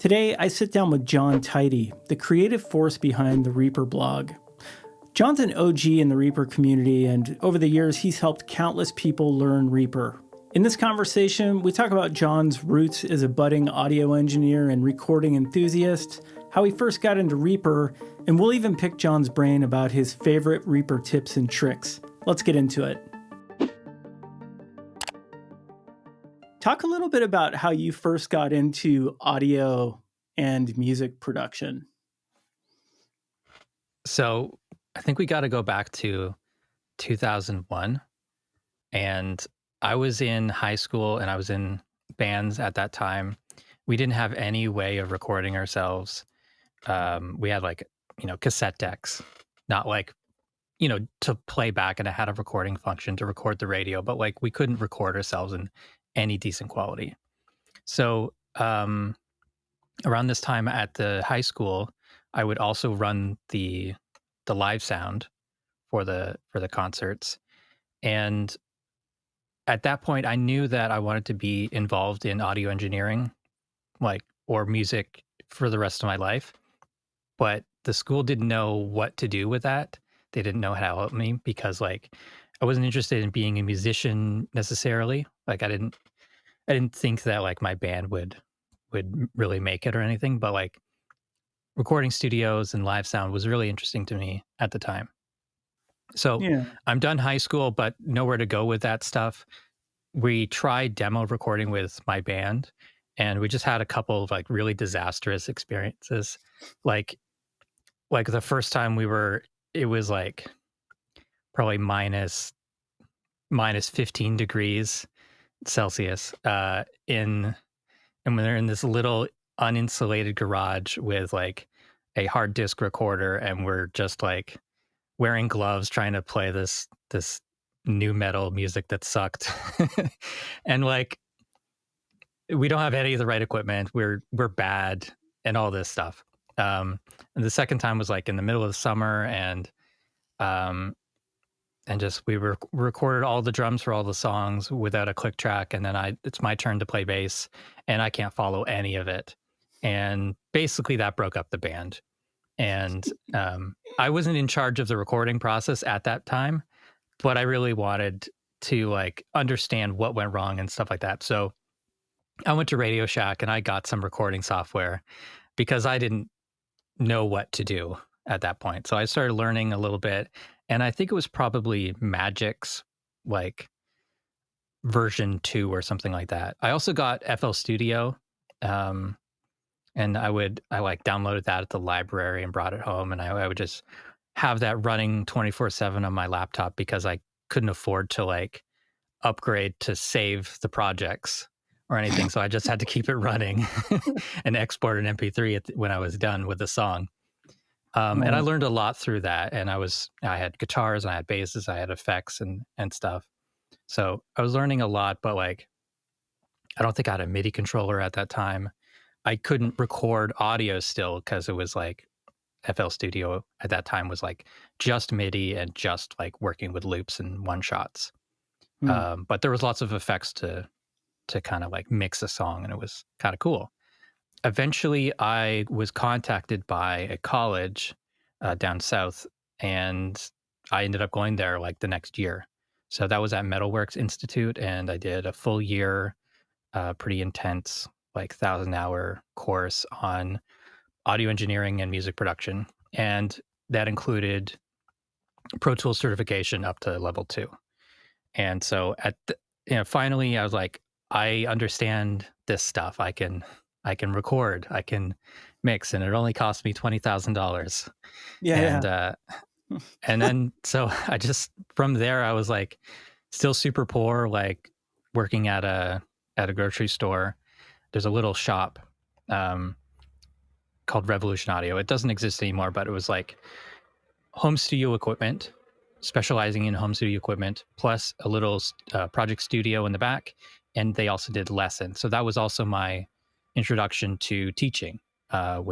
Today, I sit down with Jon Tidey, the creative force behind the Reaper blog. Jon's an OG in the Reaper community, and over the years, he's helped countless people learn Reaper. In this conversation, we talk about Jon's roots as a budding audio engineer and recording enthusiast, how he first got into Reaper, and we'll even pick Jon's brain about his favorite Reaper tips and tricks. Let's get into it. Talk a little bit about how you first got into audio and music production. So I think we got to go back to 2001. And I was in high school and I was in bands at that time. We didn't have any way of recording ourselves. We had cassette decks, not to play back, and it had a recording function to record the radio, but we couldn't record ourselves in any decent quality. So around this time at the high school, I would also run the live sound for the concerts. And at that point, I knew that I wanted to be involved in audio engineering, or music for the rest of my life. But the school didn't know what to do with that. They didn't know how to help me because I wasn't interested in being a musician necessarily. I didn't think that my band would really make it or anything, but recording studios and live sound was really interesting to me at the time. So yeah. I'm done high school, but nowhere to go with that stuff. We tried demo recording with my band, and we just had a couple of really disastrous experiences. Like the first time it was probably minus 15 degrees Celsius and when they're in this little uninsulated garage with a hard disk recorder, and we're just wearing gloves trying to play this new metal music that sucked. And we don't have any of the right equipment. We're bad and all this stuff. And the second time was in the middle of the summer, and just we recorded all the drums for all the songs without a click track, and then it's my turn to play bass, and I can't follow any of it. And basically that broke up the band. And I wasn't in charge of the recording process at that time, but I really wanted to understand what went wrong and stuff like that. So I went to Radio Shack and I got some recording software because I didn't know what to do at that point. So I started learning a little bit, and I think it was probably Magic's version 2 or something like that. I also got FL Studio, and I downloaded that at the library and brought it home, and I would just have that running 24/7 on my laptop because I couldn't afford to upgrade to save the projects or anything. So I just had to keep it running and export an MP3 when I was done with the song. And I learned a lot through that. And I had guitars, and I had basses, I had effects and stuff. So I was learning a lot, but I don't think I had a MIDI controller at that time. I couldn't record audio still because it was FL Studio at that time was just MIDI and just working with loops and one shots. But there was lots of effects to kind of mix a song, and it was kind of cool. Eventually, I was contacted by a college down south, and I ended up going there the next year. So that was at Metalworks Institute, and I did a full year, pretty intense, 1,000-hour course on audio engineering and music production. And that included Pro Tools certification up to level 2. And so finally I was I understand this stuff. I can record, I can mix, and it only cost me $20,000. Yeah. And then, so I just, from there, I was still super poor, working at a grocery store. There's a little shop called Revolution Audio. It doesn't exist anymore, but it was home studio equipment, specializing in home studio equipment, plus a little project studio in the back. And they also did lessons. So that was also my introduction to teaching, and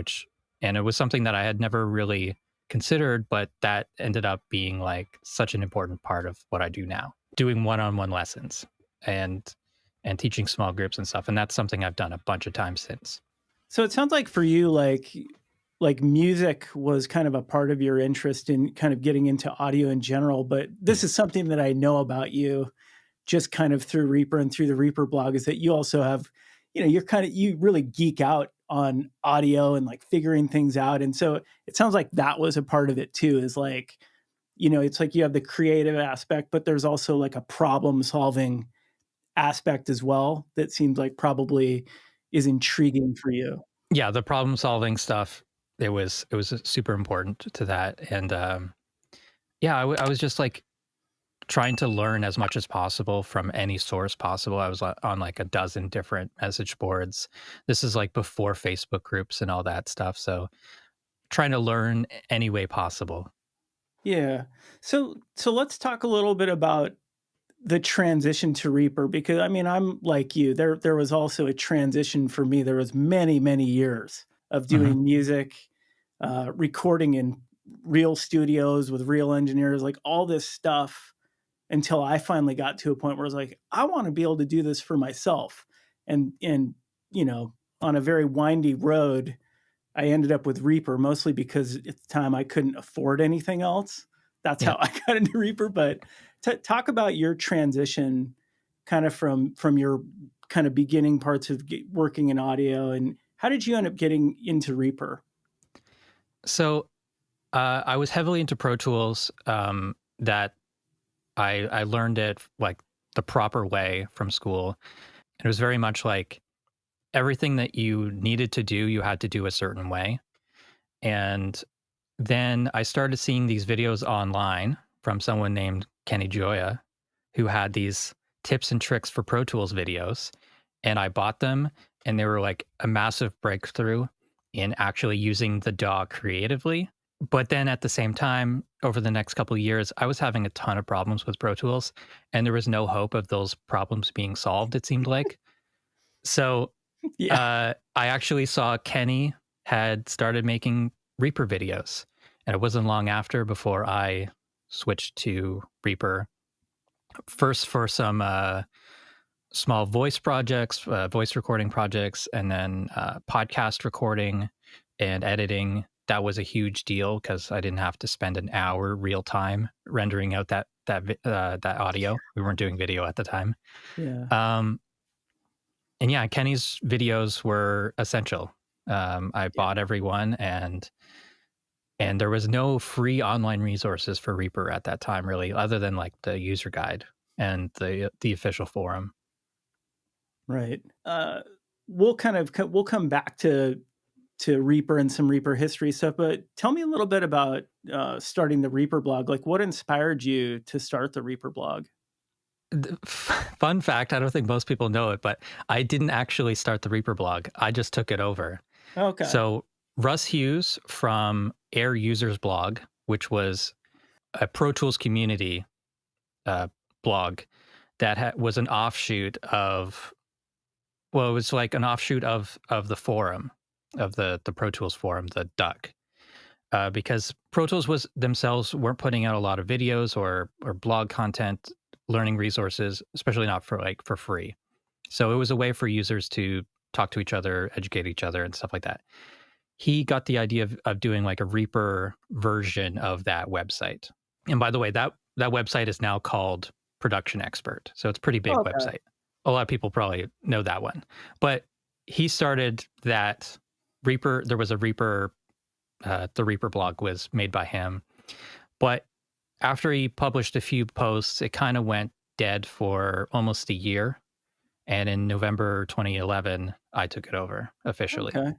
it was something that I had never really considered, but that ended up being such an important part of what I do now, doing one-on-one lessons and teaching small groups and stuff. And that's something I've done a bunch of times since. So it sounds like for you, like music was kind of a part of your interest in kind of getting into audio in general. But this is something that I know about you just kind of through Reaper and through the Reaper blog is that you also have, you really geek out on audio and like figuring things out. And so it sounds like that was a part of it too, is like, it's like you have the creative aspect, but there's also like a problem solving aspect as well that seems like probably is intriguing for you. Yeah, the problem solving stuff, it was super important to that. And yeah, I was just like trying to learn as much as possible from any source possible. I was on like a dozen different message boards. This is like before Facebook groups and all that stuff. So trying to learn any way possible. Yeah. So let's talk a little bit about the transition to Reaper because I mean I'm like you. There was also a transition for me. There was many years of Hmm. doing music, recording in real studios with real engineers, like all this stuff until I finally got to a point where I was like, I want to be able to do this for myself. And you know, on a very windy road, I ended up with Reaper mostly because at the time I couldn't afford anything else. That's Yeah. how I got into Reaper. But talk about your transition, kind of from your kind of beginning parts of working in audio, and how did you end up getting into Reaper? So I was heavily into Pro Tools. That I learned it like the proper way from school. It was very much like everything that you needed to do, you had to do a certain way. And then I started seeing these videos online from someone named Kenny Joya, who had these tips and tricks for Pro Tools videos. And I bought them, and they were like a massive breakthrough in actually using the DAW creatively. But then at the same time, over the next couple of years, I was having a ton of problems with Pro Tools, and there was no hope of those problems being solved, it seemed like. So Yeah, I actually saw Kenny had started making Reaper videos, and it wasn't long after before I switched to Reaper. First for some small voice projects, voice recording projects, and then podcast recording and editing. That was a huge deal because I didn't have to spend an hour real time rendering out that audio. We weren't doing video at the time. yeah, Um, and yeah, Kenny's videos were essential. I yeah. bought every one, and there was no free online resources for Reaper at that time, really, other than like the user guide and the official forum. Right. We'll come back to Reaper and some Reaper history stuff, but tell me a little bit about starting the Reaper blog. Like, what inspired you to start the Reaper blog? Fun fact, I don't think most people know it, but I didn't actually start the Reaper blog. I just took it over. Okay. So Russ Hughes from Air Users blog, which was a Pro Tools community uh, blog that was an offshoot of, well, it was like an offshoot of the forum, of the Pro Tools forum, the Duck. Because Pro Tools was themselves weren't putting out a lot of videos or blog content, learning resources, especially not for free. So it was a way for users to talk to each other, educate each other, and stuff like that. He got the idea of doing like a Reaper version of that website. And by the way, that website is now called Production Expert. So it's a pretty big Okay. website. A lot of people probably know that one. But he started that Reaper. There was a Reaper, the Reaper blog was made by him. But after he published a few posts, it kind of went dead for almost a year. And in November 2011, I took it over officially. Okay.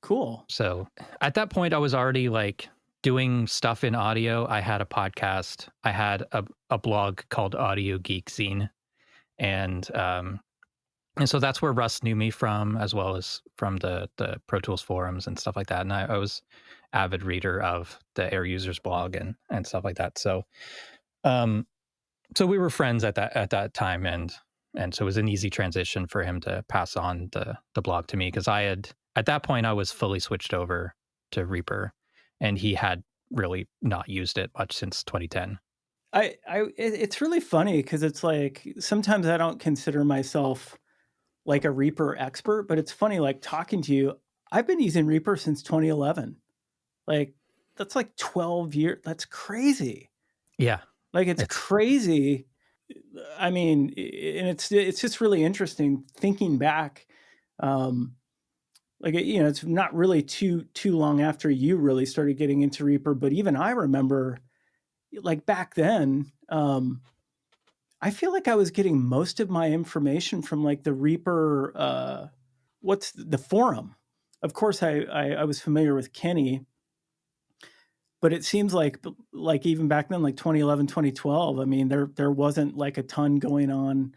Cool. So at that point, I was already like doing stuff in audio. I had a podcast. I had a blog called Audio Geek Zine, and and so that's where Russ knew me from, as well as from the Pro Tools forums and stuff like that. And I was avid reader of the Air Users blog and stuff like that. Um, so we were friends at that time, and so it was an easy transition for him to pass on the blog to me because I had at that point I was fully switched over to Reaper, and he had really not used it much since 2010. It's really funny because it's like sometimes I don't consider myself like a Reaper expert, but it's funny, like talking to you. I've been using Reaper since 2011. Like, that's like 12 years. That's crazy. Yeah, Like, it's it's crazy. I mean, and it's just really interesting thinking back. Um, like, it's not really too long after you really started getting into Reaper, but even I remember, like back then, I feel like I was getting most of my information from like the Reaper. What's the forum? Of course, I was familiar with Kenny, but it seems like even back then, like 2011, 2012. I mean, there wasn't like a ton going on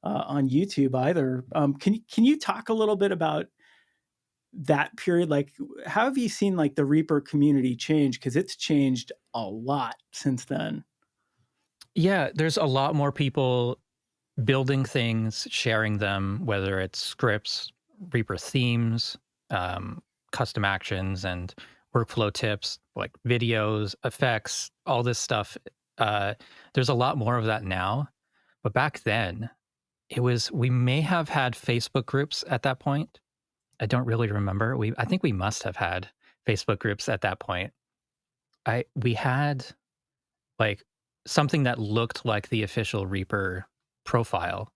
YouTube either. Can you talk a little bit about that period? Like, how have you seen like the Reaper community change? Because it's changed a lot since then. yeah. There's a lot more people building things, sharing them, whether it's scripts, Reaper themes, um, custom actions, and workflow tips like videos, effects, all this stuff. Uh, there's a lot more of that now, but back then we may have had Facebook groups at that point. I don't really remember. I think we must have had Facebook groups at that point. We had like something that looked like the official Reaper profile,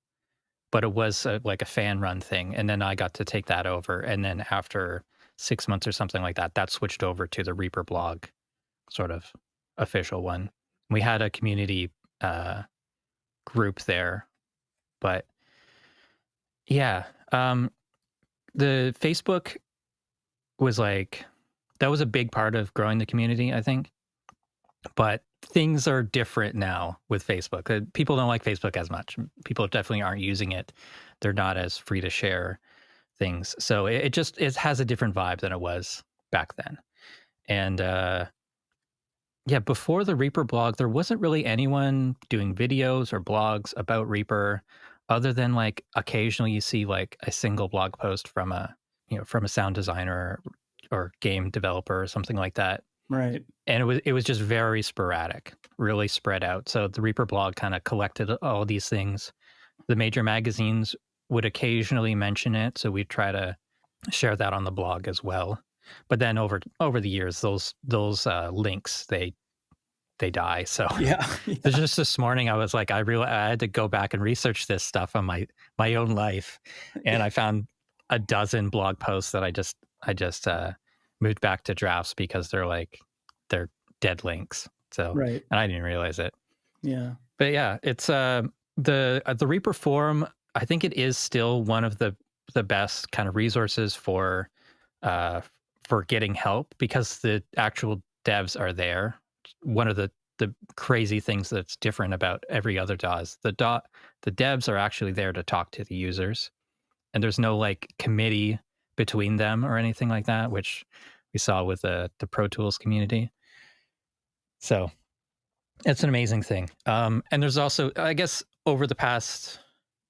but it was like a fan run thing. And then I got to take that over. And then after 6 months or something like that, that switched over to the Reaper blog, sort of official one. We had a community group there, but yeah, the Facebook was like, that was a big part of growing the community, I think. But things are different now with Facebook. People don't like Facebook as much. People definitely aren't using it. They're not as free to share things. So it has a different vibe than it was back then. And yeah, before the Reaper blog, there wasn't really anyone doing videos or blogs about Reaper, other than like occasionally you see like a single blog post from a sound designer or game developer or something like that. Right. And it was just very sporadic, really spread out. So the Reaper blog kind of collected all these things. The major magazines would occasionally mention it, so we'd try to share that on the blog as well. But then over the years, those links they die. So Yeah. there's just this morning I was like, I had to go back and research this stuff on my own life, and I found a dozen blog posts that I just moved back to drafts because they're dead links. So Right. and I didn't realize it. Yeah. But yeah, it's the Reaper forum. I think it is still one of the best kind of resources for getting help because the actual devs are there. One of the crazy things that's different about every other DAW, the devs are actually there to talk to the users, and there's no like committee between them or anything like that, which we saw with the Pro Tools community. So it's an amazing thing. And there's also, I guess, over the past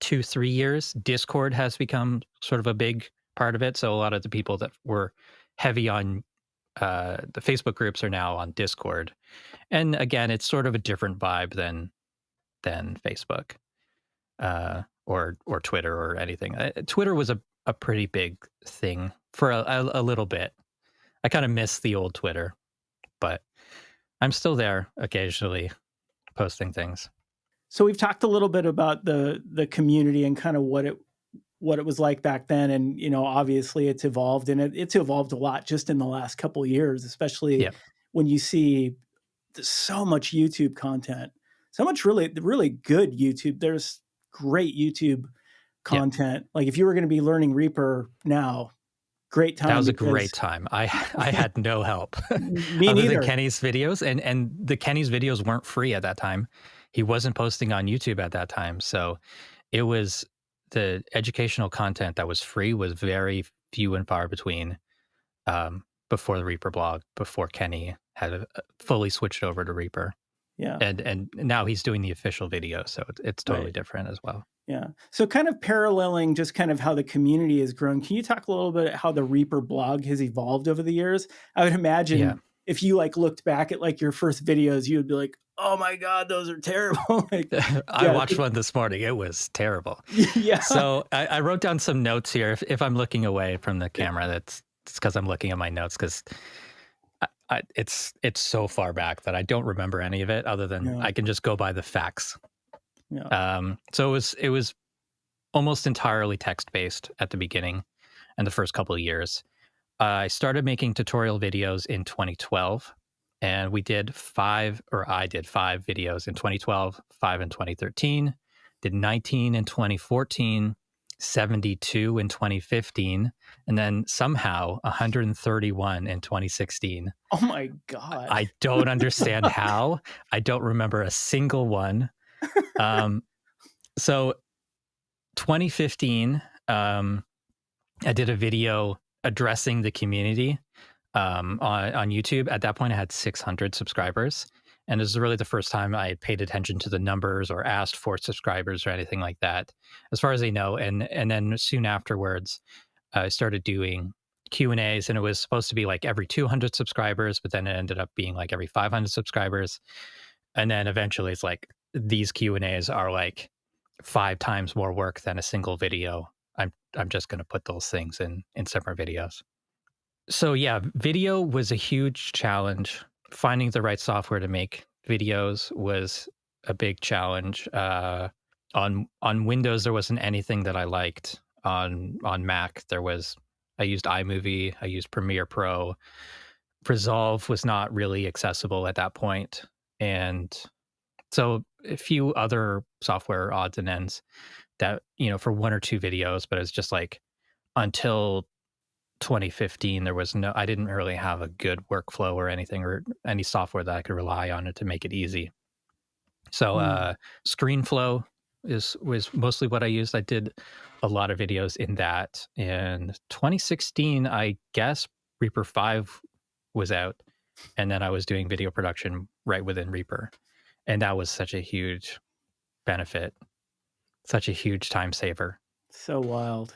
2-3 years, Discord has become sort of a big part of it. So a lot of the people that were heavy on the Facebook groups are now on Discord. And again, it's sort of a different vibe than Facebook or Twitter or anything. Twitter was a pretty big thing for a little bit. I kind of miss the old Twitter, but I'm still there occasionally posting things. So we've talked a little bit about the community and kind of what it was like back then, and obviously it's evolved, and it's evolved a lot just in the last couple of years, especially Yeah. when you see so much YouTube content, so much really good YouTube. There's great YouTube content. Like if you were going to be learning Reaper now, great time. That was a great time. I had no help Me other neither. than Kenny's videos, and the Kenny's videos weren't free at that time. He wasn't posting on YouTube at that time, so it was the educational content that was free was very few and far between. Before the Reaper blog, before Kenny had fully switched over to Reaper, Yeah. and now he's doing the official video, so it's totally Right. different as well. Yeah. So kind of paralleling just kind of how the community has grown, can you talk a little bit how the Reaper blog has evolved over the years? I would imagine if you like looked back at like your first videos, you would be like, oh my God, those are terrible. Like, I watched one this morning. It was terrible. Yeah. So I wrote down some notes here. If I'm looking away from the camera, because I'm looking at my notes because it's so far back that I don't remember any of it other than Yeah. I can just go by the facts. Yeah. So it was almost entirely text based at the beginning and the first couple of years. I started making tutorial videos in 2012, and I did 5 videos in 2012, 5 in 2013, did 19 in 2014, 72 in 2015, and then somehow 131 in 2016. Oh my God. I don't understand how. I don't remember a single one. Um, so 2015, I did a video addressing the community on YouTube. At that point, I had 600 subscribers. And this is really the first time I paid attention to the numbers or asked for subscribers or anything like that, as far as I know. And then soon afterwards, I started doing Q&As, and it was supposed to be like every 200 subscribers, but then it ended up being like every 500 subscribers. And then eventually it's like these Q&As are like 5 times more work than a single video. I'm just going to put those things in separate videos. So yeah, video was a huge challenge. Finding the right software to make videos was a big challenge. On Windows, there wasn't anything that I liked. On Mac, I used iMovie, I used Premiere Pro. Resolve was not really accessible at that point, and so a few other software odds and ends that for 1 or 2 videos, but it's just like until 2015 I didn't really have a good workflow or anything or any software that I could rely on it to make it easy. So ScreenFlow was mostly what I used. I did a lot of videos in that. In 2016, I guess Reaper 5 was out, and then I was doing video production right within Reaper, and that was such a huge benefit, such a huge time saver. So wild.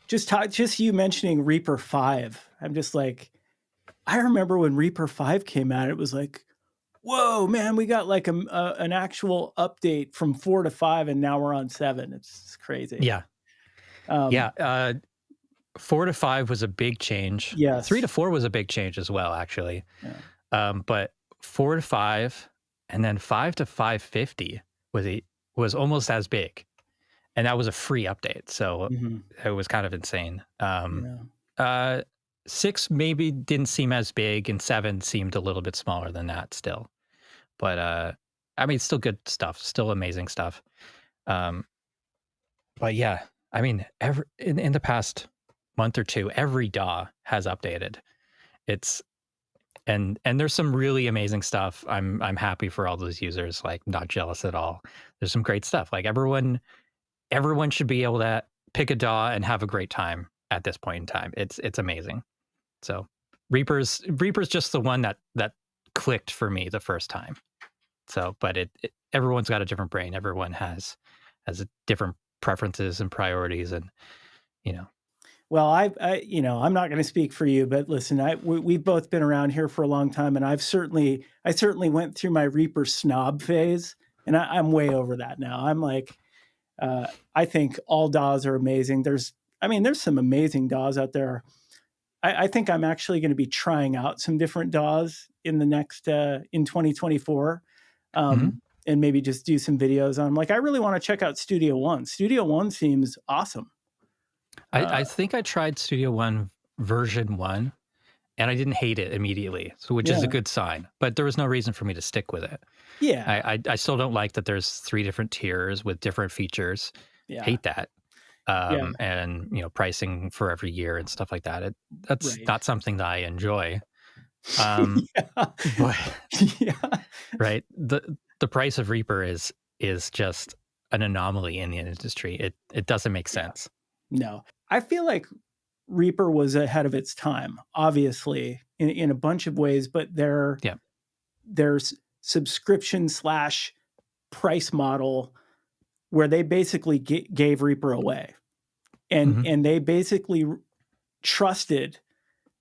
Just you mentioning Reaper 5. I'm just like, I remember when Reaper 5 came out, it was like, whoa, man, we got like an actual update from 4 to 5, and now we're on 7. It's crazy. Yeah. Yeah. 4 to 5 was a big change. Yes. 3 to 4 was a big change as well, actually. Yeah. But 4 to 5 and then 5 to 550 was almost as big. And that was a free update. So it was kind of insane. 6 maybe didn't seem as big, and 7 seemed a little bit smaller than that still. But I mean, still good stuff, still amazing stuff. But yeah, I mean, in the past month or two, every DAW has updated. And there's some really amazing stuff. I'm happy for all those users, like not jealous at all. There's some great stuff. Like everyone should be able to pick a DAW and have a great time at this point in time. It's amazing. So Reaper's just the one that clicked for me the first time. So, but everyone's got a different brain. Everyone has a different preferences and priorities, and Well, I'm not going to speak for you, but listen, we've both been around here for a long time, and I certainly went through my Reaper snob phase, and I'm way over that now. I'm like, I think all DAWs are amazing. There's some amazing DAWs out there. I think I'm actually going to be trying out some different DAWs in the next in 2024, and maybe just do some videos on. Like, I really want to check out Studio One. Studio One seems awesome. I think I tried Studio One version 1, and I didn't hate it immediately, which is a good sign. But there was no reason for me to stick with it. Yeah, I still don't like that there's 3 different tiers with different features. Yeah. Hate that. And pricing for every year and stuff like that. That's not something that I enjoy. But right, the price of Reaper is just an anomaly in the industry. It doesn't make sense. No, I feel like Reaper was ahead of its time, obviously, in a bunch of ways, but there's subscription / price model where they basically gave Reaper away, and they basically trusted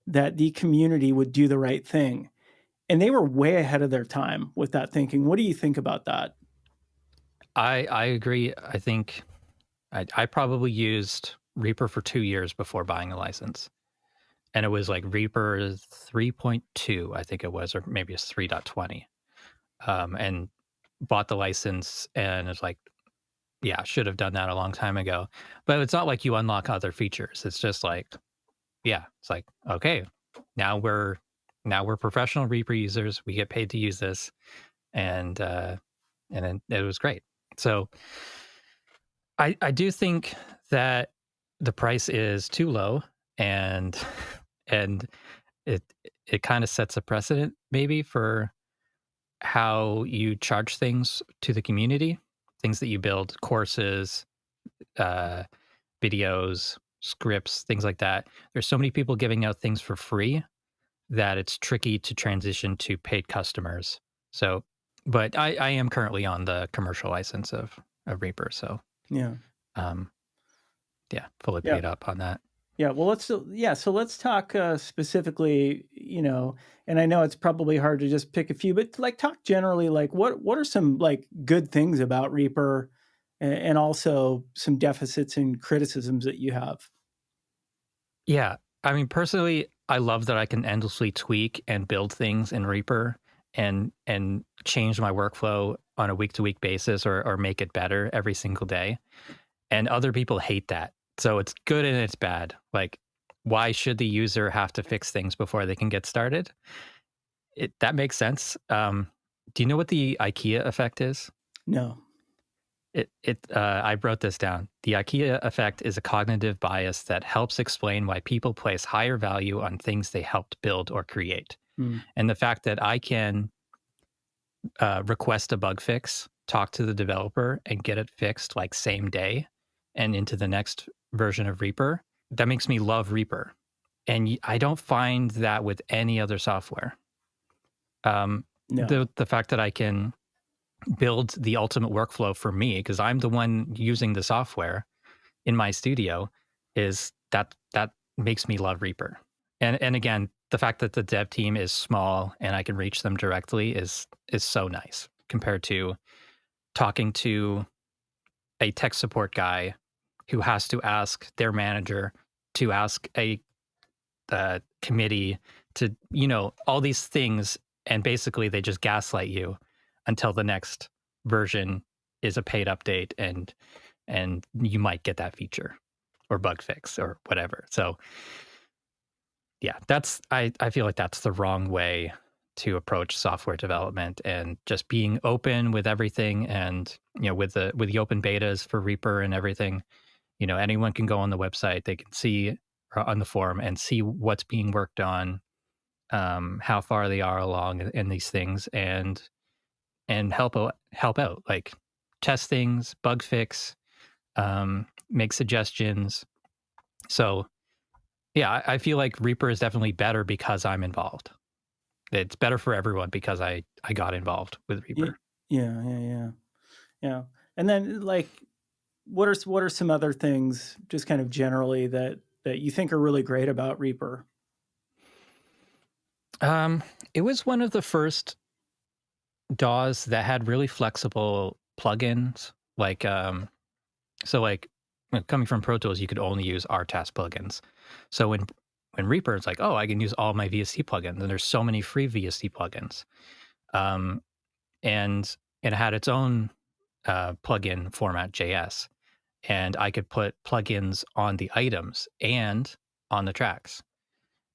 that the community would do the right thing, and they were way ahead of their time with that thinking. What do you think about that? I agree. I think I probably used Reaper for 2 years before buying a license, and it was like Reaper 3.2, I think it was, or maybe it's 3.20. And bought the license and it's like, yeah, should have done that a long time ago. But it's not like you unlock other features. It's just like, yeah, it's like, okay, now we're professional Reaper users. We get paid to use this, and then it was great. So I do think that the price is too low, and and it it kind of sets a precedent maybe for how you charge things to the community, things that you build, courses, uh, videos, scripts, things like that. There's so many people giving out things for free that it's tricky to transition to paid customers. So, but I am currently on the commercial license of Reaper, so Yeah. um, yeah, fully Yeah. paid up on that. Yeah, well, so let's talk specifically, and I know it's probably hard to just pick a few, but like talk generally, like what are some like good things about Reaper, and also some deficits and criticisms that you have? Yeah, I mean, personally, I love that I can endlessly tweak and build things in Reaper and change my workflow on a week to week basis or make it better every single day. And other people hate that. So it's good and it's bad. Like, why should the user have to fix things before they can get started? That makes sense. Do you know what the IKEA effect is? No. I wrote this down. The IKEA effect is a cognitive bias that helps explain why people place higher value on things they helped build or create. Hmm. And the fact that I can request a bug fix, talk to the developer, and get it fixed like same day and into the next version of Reaper, that makes me love Reaper. And I don't find that with any other software. No. The fact that I can build the ultimate workflow for me, because I'm the one using the software in my studio, is that makes me love Reaper. And again, the fact that the dev team is small and I can reach them directly is so nice compared to talking to a tech support guy who has to ask their manager to ask a committee to, all these things, and basically they just gaslight you until the next version is a paid update and you might get that feature or bug fix or whatever. So yeah, I feel like that's the wrong way to approach software development, and just being open with everything. And with the open betas for Reaper and everything, anyone can go on the website, they can see on the forum and see what's being worked on, how far they are along in these things, and help out, like test things, bug fix, make suggestions. So yeah, I feel like Reaper is definitely better because I'm involved. It's better for everyone because I got involved with Yeah, Reaper. yeah. And then like, what are some other things, just kind of generally, that you think are really great about Reaper? It was one of the first DAWs that had really flexible plugins. Like, so like coming from Pro Tools, you could only use RTAS plugins. So when Reaper, it's like, oh, I can use all my VST plugins, and there's so many free VST plugins. Um, and it had its own plugin format, JS, and I could put plugins on the items and on the tracks,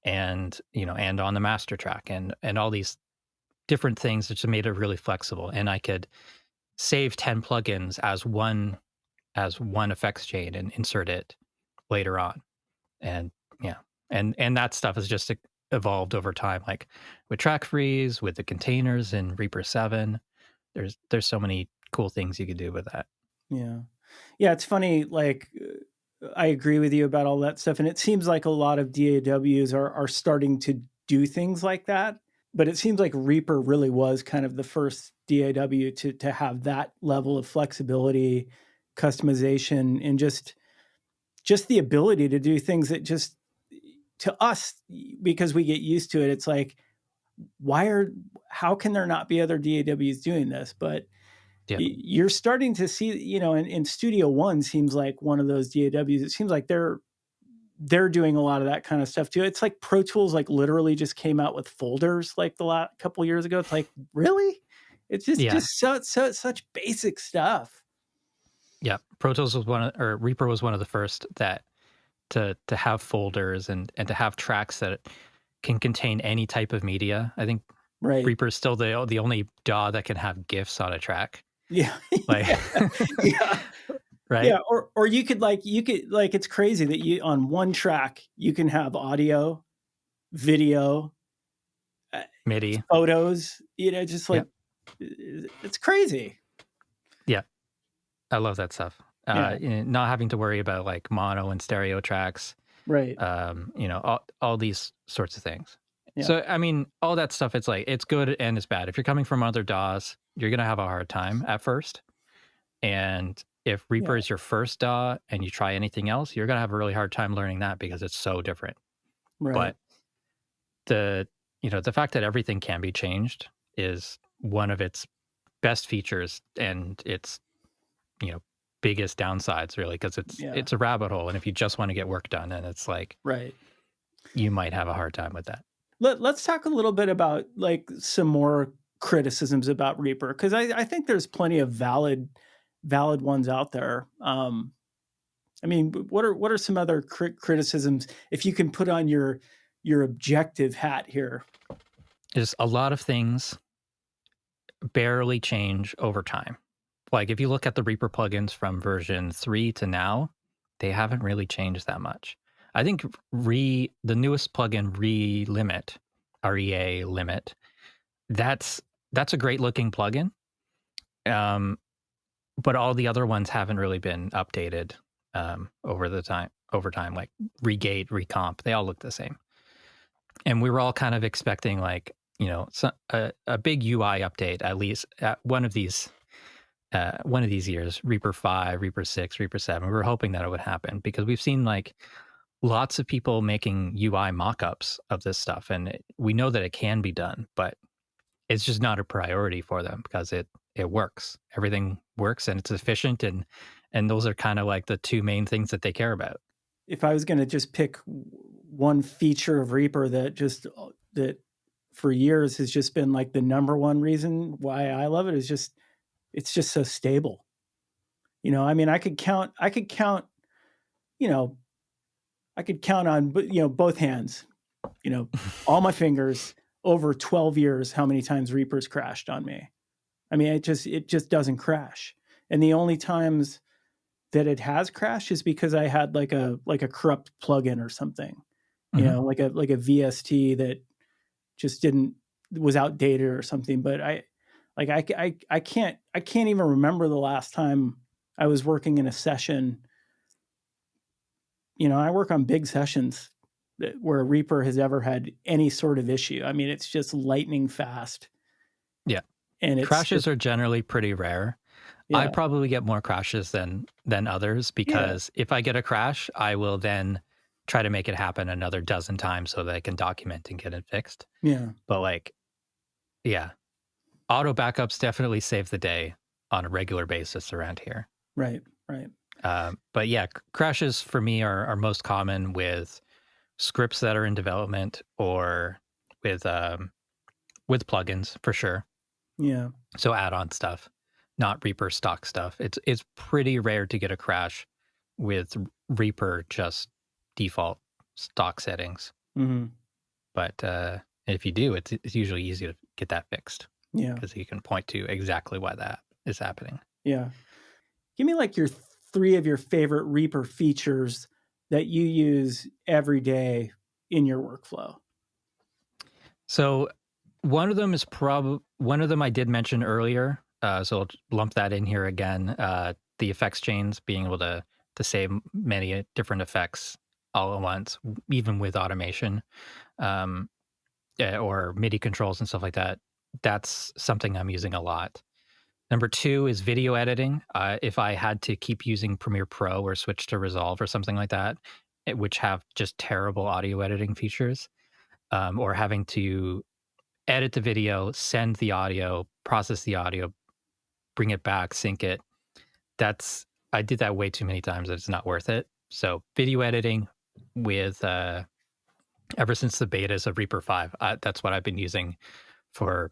and and on the master track, and all these different things that just made it really flexible. And I could save 10 plugins as one effects chain and insert it later on. And yeah, and that stuff has just evolved over time, like with track freeze, with the containers in Reaper 7. There's so many cool things you could do with that. Yeah. Yeah, it's funny, like, I agree with you about all that stuff, and it seems like a lot of DAWs are starting to do things like that, but it seems like Reaper really was kind of the first DAW to have that level of flexibility, customization, and just the ability to do things that just, to us, because we get used to it, it's like, why are how can there not be other DAWs doing this? But Yeah. you're starting to see, in Studio One seems like one of those DAWs. It seems like they're doing a lot of that kind of stuff too. It's like Pro Tools like literally just came out with folders like the last couple years ago. It's like, really? It's Yeah. just such basic stuff. Yeah. Pro Tools was or Reaper was one of the first that to have folders and to have tracks that can contain any type of media. I think Right. Reaper is still the only DAW that can have GIFs on a track. Yeah. Like, Yeah. right? Yeah. Or you could it's crazy that you on one track you can have audio, video, MIDI. photos, just like, Yep. it's crazy. Yeah. I love that stuff. Yeah. Not having to worry about like mono and stereo tracks, Right. all these sorts of things. Yeah. So, I mean, all that stuff, it's like, it's good and it's bad. If you're coming from other DAWs, you're going to have a hard time at first. And if Reaper Yeah. is your first DAW and you try anything else, you're going to have a really hard time learning that because it's so different. Right. But the fact that everything can be changed is one of its best features and its, biggest downsides, really, because it's a rabbit hole. And if you just want to get work done, and it's like, Right. you might have a hard time with that. Let's talk a little bit about like some more criticisms about Reaper, because I think there's plenty of valid ones out there. I mean, what are some other criticisms if you can put on your objective hat here? Is a lot of things barely change over time. Like if you look at the Reaper plugins from version 3 to now, they haven't really changed that much. I think the newest plugin Limit, REA Limit, that's a great looking plugin. But all the other ones haven't really been updated over time, like Regate, Recomp, they all look the same. And we were all kind of expecting like, a big UI update, at least at one of these years, Reaper 5, Reaper 6, Reaper 7. We were hoping that it would happen because we've seen like lots of people making UI mockups of this stuff. And we know that it can be done, but it's just not a priority for them because it works. Everything works and it's efficient. And those are kind of like the two main things that they care about. If I was going to just pick one feature of Reaper that for years has just been like the number one reason why I love it, is it's just so stable. I mean, I could count on, both hands, all my fingers over 12 years, how many times Reaper's crashed on me. I mean, it just doesn't crash. And the only times that it has crashed is because I had like a corrupt plugin or something, like a VST that just was outdated or something. But I can't even remember the last time I was working in a session. I work on big sessions where Reaper has ever had any sort of issue. I mean, it's just lightning fast. Yeah. And crashes are generally pretty rare. Yeah. I probably get more crashes than others because if I get a crash, I will then try to make it happen another dozen times so that I can document and get it fixed. Yeah. But auto backups definitely save the day on a regular basis around here. Right. But yeah, crashes for me are most common with scripts that are in development or with plugins for sure. Yeah. So add-on stuff, not Reaper stock stuff. It's pretty rare to get a crash with Reaper just default stock settings. Mm-hmm. But if you do, it's usually easy to get that fixed. Yeah. Because you can point to exactly why that is happening. Yeah. Give me like your 3 of your favorite Reaper features that you use every day in your workflow. So one of them I did mention earlier. So I'll lump that in here again. The effects chains, being able to save many different effects all at once, even with automation, or MIDI controls and stuff like that. That's something I'm using a lot. Number 2 is video editing. If I had to keep using Premiere Pro or switch to Resolve or something like that, which have just terrible audio editing features, or having to edit the video, send the audio, process the audio, bring it back, sync it. I did that way too many times that it's not worth it. So video editing, with ever since the betas of Reaper 5. That's what I've been using for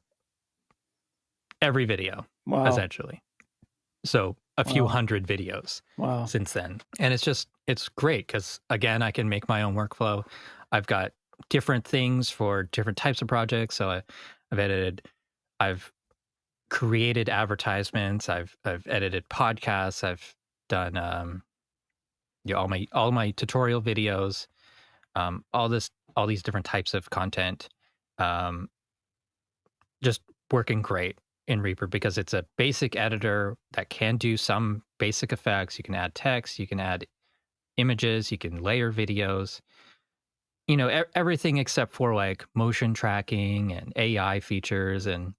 every video, Wow. essentially. So a few Wow. hundred videos Wow. since then. And it's great because, again, I can make my own workflow. I've got different things for different types of projects. So I've created advertisements. I've edited podcasts. I've done all my tutorial videos, all these different types of content. Um, just working great in Reaper because it's a basic editor that can do some basic effects. You can add text, you can add images, you can layer videos. Everything except for like motion tracking and AI features and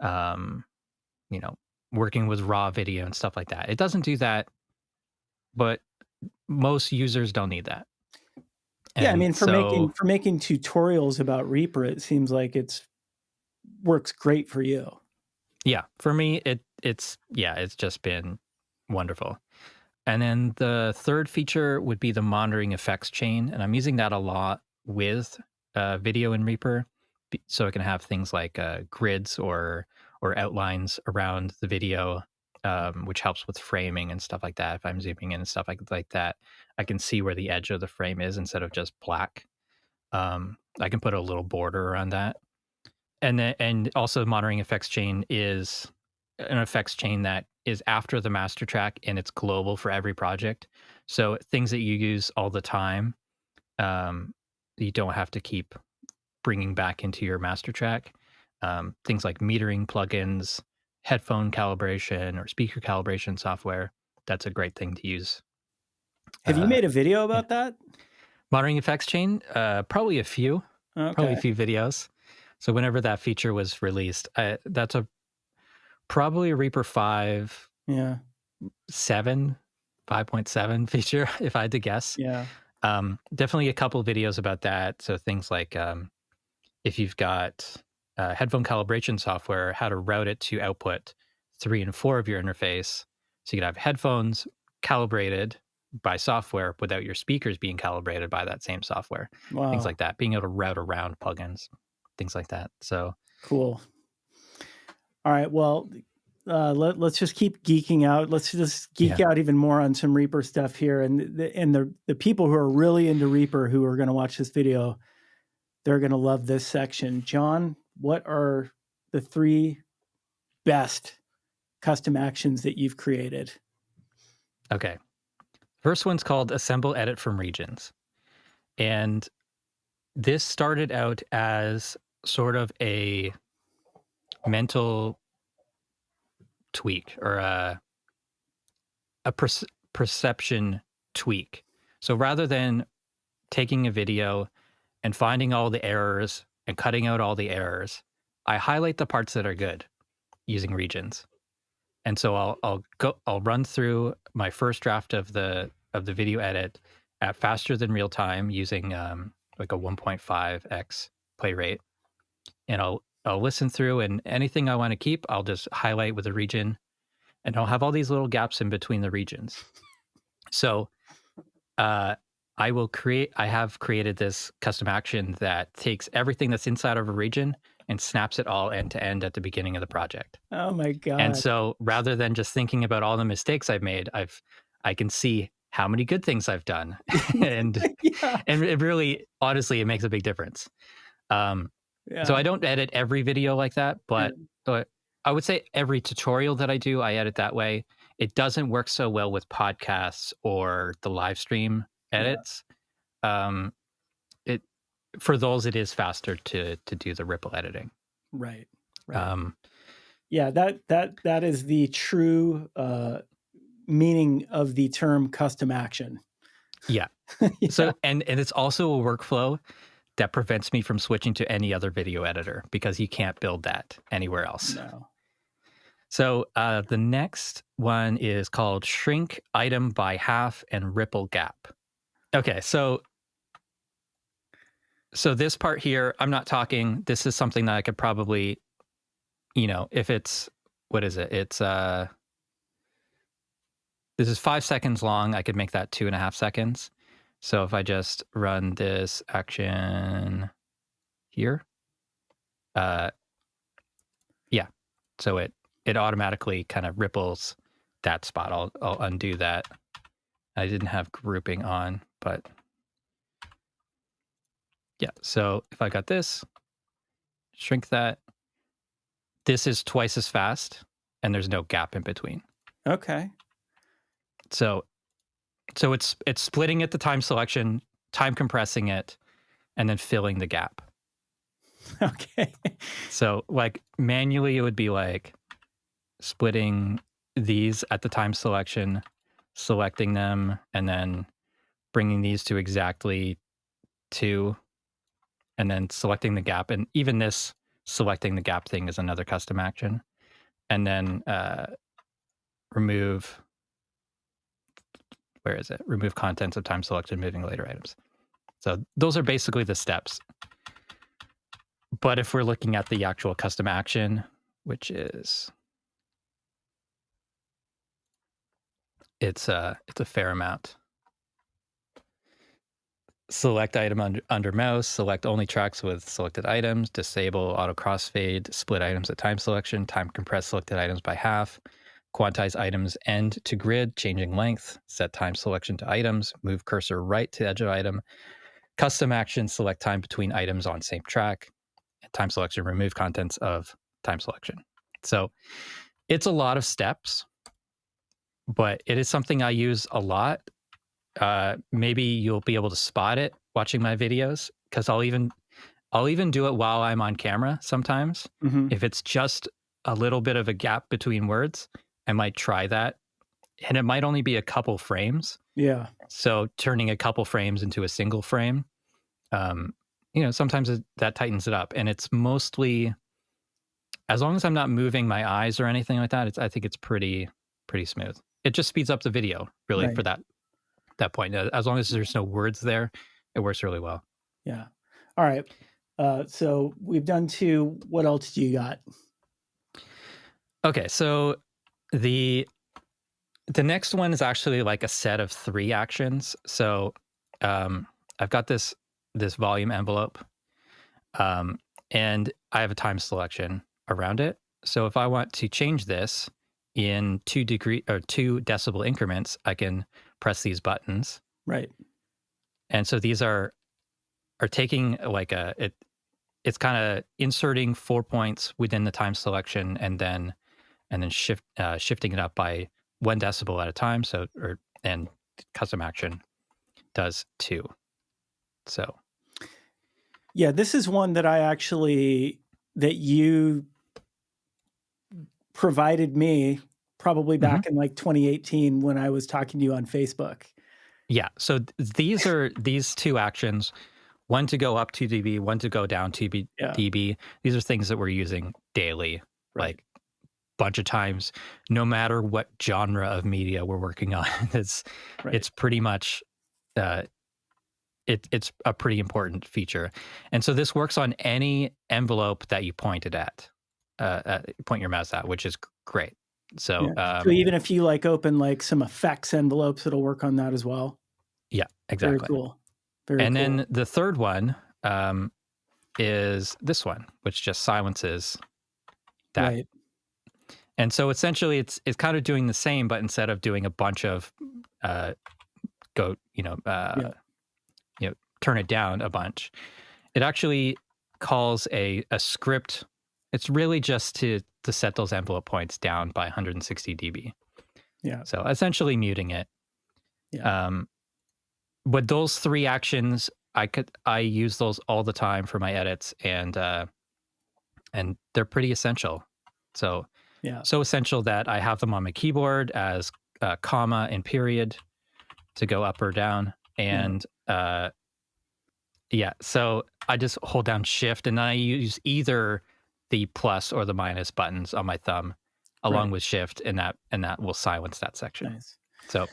um, you know, working with raw video and stuff like that. It doesn't do that, but most users don't need that. Yeah, I And mean, so, for making tutorials about Reaper, it seems like it's works great for you. yeah, for me, it's just been wonderful. And then the third feature would be the monitoring effects chain, and I'm using that a lot with video in Reaper, so I can have things like grids or outlines around the video, which helps with framing and stuff like that. If I'm zooming in and stuff like that, I can see where the edge of the frame is instead of just black. I can put a little border around that. And also monitoring effects chain is an effects chain that is after the master track and it's global for every project. So things that you use all the time, um, you don't have to keep bringing back into your master track. Things like metering plugins, headphone calibration, or speaker calibration software. That's a great thing to use. Have you made a video Yeah. about that? Monitoring effects chain, probably a few Okay. videos. So whenever that feature was released, that's probably a Reaper 5, Yeah. 5.7 feature, if I had to guess. Yeah. Definitely a couple of videos about that. So things like if you've got headphone calibration software, how to route it to output 3 and 4 of your interface. So you could have headphones calibrated by software without your speakers being calibrated by that same software. Wow. Things like that, being able to route around plugins, things like that. So cool. All right. Well, let's just keep geeking out. Let's just geek out even more on some Reaper stuff here. And the people who are really into Reaper who are going to watch this video, they're going to love this section. Jon, what are the 3 best custom actions that you've created? Okay. First one's called Assemble Edit from Regions. And this started out as sort of a mental tweak or a perception tweak. So rather than taking a video and finding all the errors and cutting out all the errors, I highlight the parts that are good using regions. And so I'll run through my first draft of the video edit at faster than real time using like a 1.5x play rate. And I'll listen through, and anything I want to keep, I'll just highlight with a region, and I'll have all these little gaps in between the regions. So I have created this custom action that takes everything that's inside of a region and snaps it all end to end at the beginning of the project. Oh my God. And so rather than just thinking about all the mistakes I've made, I can see how many good things I've done. and and it really, honestly, it makes a big difference. So I don't edit every video like that, but I would say every tutorial that I do, I edit that way. It doesn't work so well with podcasts or the live stream edits. For those, it is faster to do the ripple editing. Right. Yeah, that is the true meaning of the term custom action. Yeah. So and it's also a workflow that prevents me from switching to any other video editor because you can't build that anywhere else. No. So the next one is called Shrink Item by Half and Ripple Gap. Okay, so this part here, I'm not talking, this is something that I could probably, if it's, what is it? It's, this is 5 seconds long. I could make that 2.5 seconds. So if I just run this action here, yeah, so it automatically kind of ripples that spot. I'll undo that. I didn't have grouping on, but yeah. So if I got this, shrink that, this is twice as fast, and there's no gap in between. Okay. So it's splitting it, the time selection, time compressing it, and then filling the gap. Okay. So like manually, it would be like splitting these at the time selection, selecting them, and then bringing these to exactly 2, and then selecting the gap. And even this selecting the gap thing is another custom action. And then remove, where is it? Remove contents of time selected, moving later items. So those are basically the steps. But if we're looking at the actual custom action, which is, it's a fair amount. Select item under mouse, select only tracks with selected items, disable auto crossfade, split items at time selection, time compress selected items by half, quantize items end to grid, changing length, set time selection to items, move cursor right to edge of item, custom action, select time between items on same track, time selection, remove contents of time selection. So it's a lot of steps, but it is something I use a lot. Maybe you'll be able to spot it watching my videos, because I'll even do it while I'm on camera sometimes. Mm-hmm. If it's just a little bit of a gap between words, I might try that. And it might only be a couple frames. Yeah. So turning a couple frames into a single frame, sometimes that tightens it up. And it's mostly, as long as I'm not moving my eyes or anything like that, I think it's pretty smooth. It just speeds up the video really for that point. As long as there's no words there, it works really well. Yeah. All right. So we've done 2. What else do you got? Okay, so the next one is actually like a set of 3 actions. So I've got this volume envelope, and I have a time selection around it. So if I want to change this in 2 decibel increments, I can press these buttons. Right. And so these are taking like it's kind of inserting 4 points within the time selection, and then shifting it up by 1 decibel at a time. So and custom action does 2. So yeah, this is one that that you provided me probably back in like 2018 when I was talking to you on Facebook. Yeah. So these are these 2 actions, one to go up 2 dB, one to go down 2 dB. These are things that we're using daily, like bunch of times, no matter what genre of media we're working on. It's pretty much it's a pretty important feature. And so this works on any envelope that you point your mouse at, which is great. So, so even if you like open like some effects envelopes, it'll work on that as well. Yeah, exactly. Very cool. Very and cool. Then the third one is this one, which just silences that. Right. And so essentially it's kind of doing the same, but instead of doing a bunch of turn it down a bunch, it actually calls a script. It's really just to set those envelope points down by 160 dB. Yeah. So essentially muting it. Yeah. But those 3 actions, I use those all the time for my edits, and they're pretty essential. So so essential that I have them on my keyboard as comma and period to go up or down. And so I just hold down shift, and then I use either the plus or the minus buttons on my thumb along with shift, and that will silence that section. Nice. So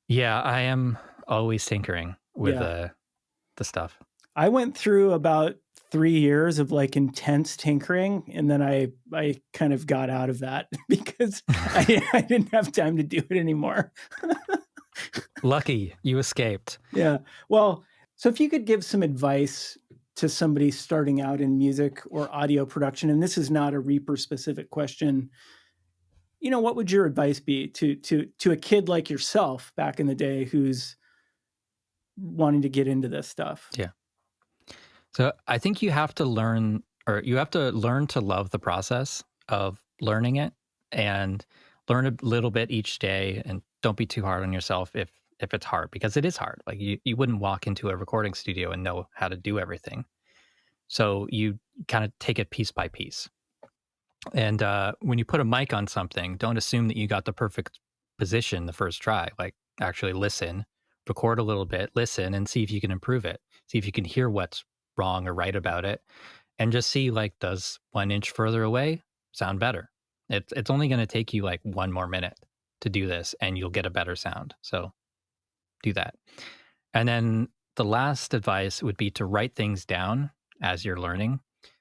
yeah, I am always tinkering with the stuff. I went through about 3 years of like intense tinkering, and then I kind of got out of that because I didn't have time to do it anymore. Lucky you escaped. Yeah. Well, so if you could give some advice to somebody starting out in music or audio production, and this is not a Reaper specific question, what would your advice be to a kid like yourself back in the day who's wanting to get into this stuff? Yeah. So I think you have to learn, or you have to learn to love the process of learning it, and learn a little bit each day, and don't be too hard on yourself if it's hard, because it is hard. Like you wouldn't walk into a recording studio and know how to do everything. So you kind of take it piece by piece. And when you put a mic on something, don't assume that you got the perfect position the first try. Like actually listen, record a little bit, listen, and see if you can improve it. See if you can hear what's wrong or right about it, and just see, like, does 1 inch further away sound better? It's only going to take you like 1 more minute to do this, and you'll get a better sound. So do that. And then the last advice would be to write things down as you're learning.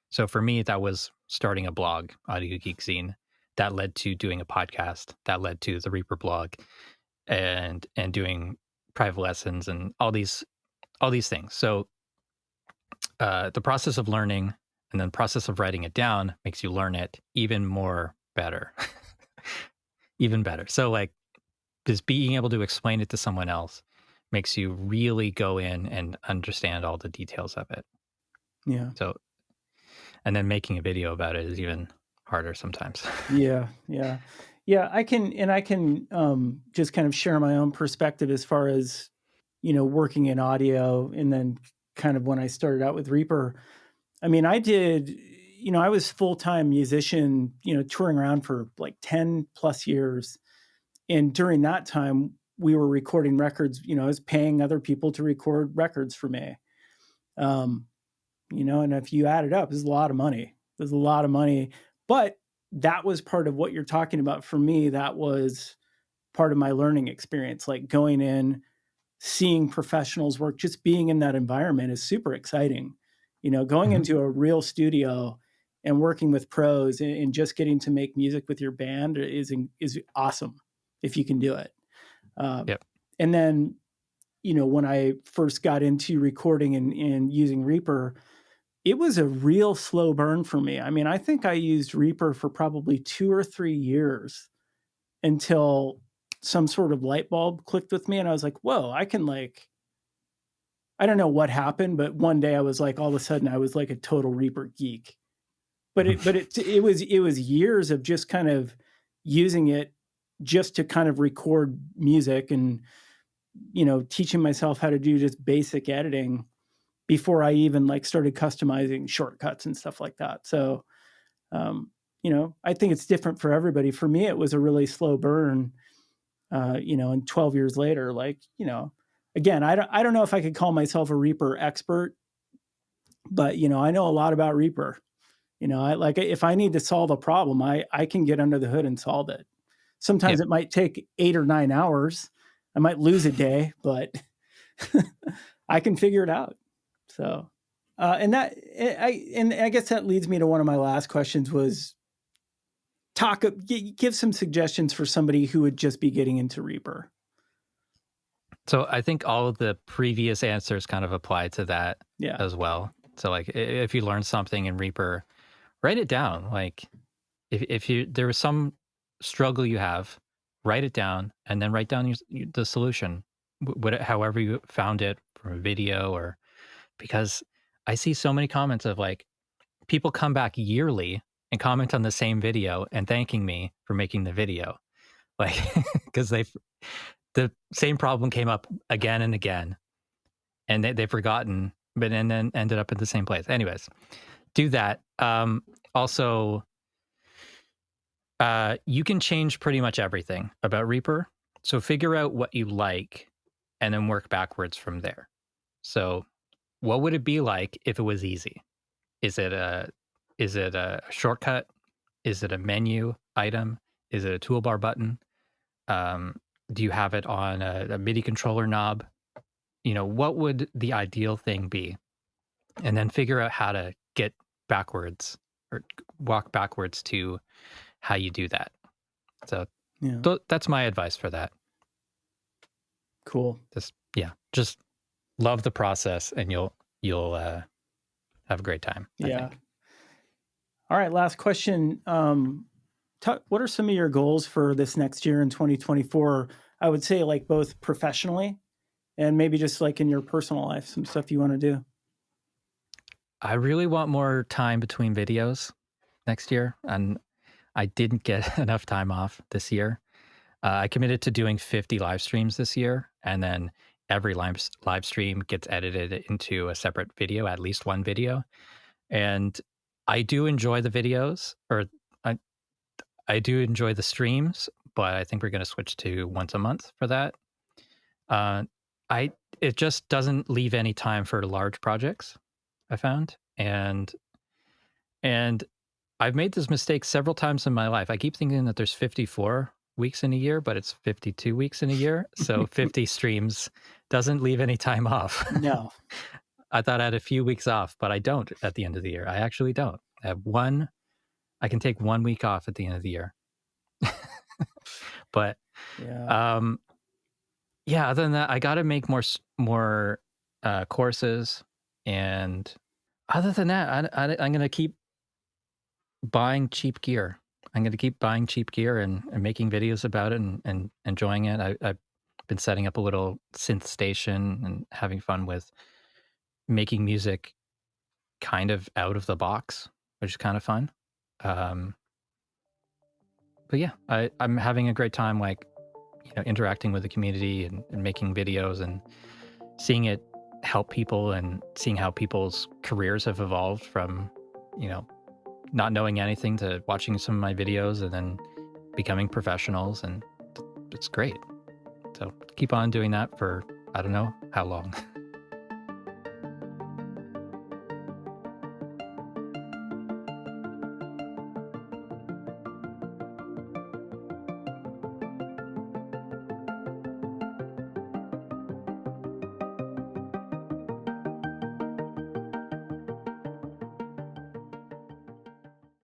So for me, that was starting a blog, Audio Geek Zine. That led to doing a podcast. That led to the Reaper blog, and doing private lessons and all these things. So the process of learning and then process of writing it down makes you learn it even more better, even better. So like just being able to explain it to someone else makes you really go in and understand all the details of it. Yeah. So, and then making a video about it is even harder sometimes. Yeah. I can just kind of share my own perspective as far as, working in audio, and then kind of when I started out with Reaper. I mean, I was full-time musician, touring around for like 10 plus years. And during that time, we were recording records, I was paying other people to record records for me. And if you add it up, there's a lot of money. There's a lot of money. But that was part of what you're talking about. For me, that was part of my learning experience, like going in, seeing professionals work, just being in that environment is super exciting. Going into a real studio and working with pros and just getting to make music with your band is awesome if you can do it. Yep. And then, when I first got into recording and using Reaper, it was a real slow burn for me. I mean, I think I used Reaper for probably 2 or 3 years until some sort of light bulb clicked with me, and I was like, whoa, I can, like, I don't know what happened, but one day I was like, all of a sudden I was like a total Reaper geek. But it was years of just kind of using it just to kind of record music and, teaching myself how to do just basic editing before I even like started customizing shortcuts and stuff like that. So, I think it's different for everybody. For me, it was a really slow burn, and 12 years later, like, again, I don't know if I could call myself a Reaper expert, but, I know a lot about Reaper. I like, if I need to solve a problem, I can get under the hood and solve it. Sometimes Yep. it might take 8 or 9 hours. I might lose a day, but I can figure it out. So, and I guess that leads me to one of my last questions was give some suggestions for somebody who would just be getting into Reaper. So I think all of the previous answers kind of apply to that as well. So like if you learn something in Reaper, write it down. Like if there is some struggle you have, write it down, and then write down the solution, however you found it, from a video, or because I see so many comments of like people come back yearly and comment on the same video and thanking me for making the video, like because the same problem came up again and again, and they've forgotten, and then ended up in the same place. Anyways, do that. Also, you can change pretty much everything about Reaper. So figure out what you like and then work backwards from there. So what would it be like if it was easy? Is it a shortcut? Is it a menu item? Is it a toolbar button? Do you have it on a MIDI controller knob? What would the ideal thing be? And then figure out how to get backwards or walk backwards to how you do that. So that's my advice for that. Cool. Just love the process, and you'll have a great time. I Yeah. think. All right. Last question. What are some of your goals for this next year in 2024? I would say like both professionally and maybe just like in your personal life, some stuff you want to do. I really want more time between videos next year, and I didn't get enough time off this year. I committed to doing 50 live streams this year, and then every live stream gets edited into a separate video, at least one video. And I do enjoy the videos, or I do enjoy the streams, but I think we're going to switch to once a month for that. Uh, it just doesn't leave any time for large projects, I found, and I've made this mistake several times in my life. I keep thinking that there's 54 weeks in a year, but it's 52 weeks in a year. So 50 streams doesn't leave any time off. No. I thought I had a few weeks off, but I don't at the end of the year. I actually don't. I can take 1 week off at the end of the year. But Yeah. other than that, I got to make more courses. And other than that, I'm going to keep buying cheap gear. I'm going to keep buying cheap gear and making videos about it and enjoying it. I've been setting up a little synth station and having fun with making music kind of out of the box, which is kind of fun. But yeah, I'm having a great time, like, interacting with the community and making videos and seeing it help people and seeing how people's careers have evolved from, not knowing anything to watching some of my videos and then becoming professionals, and it's great. So keep on doing that for I don't know how long.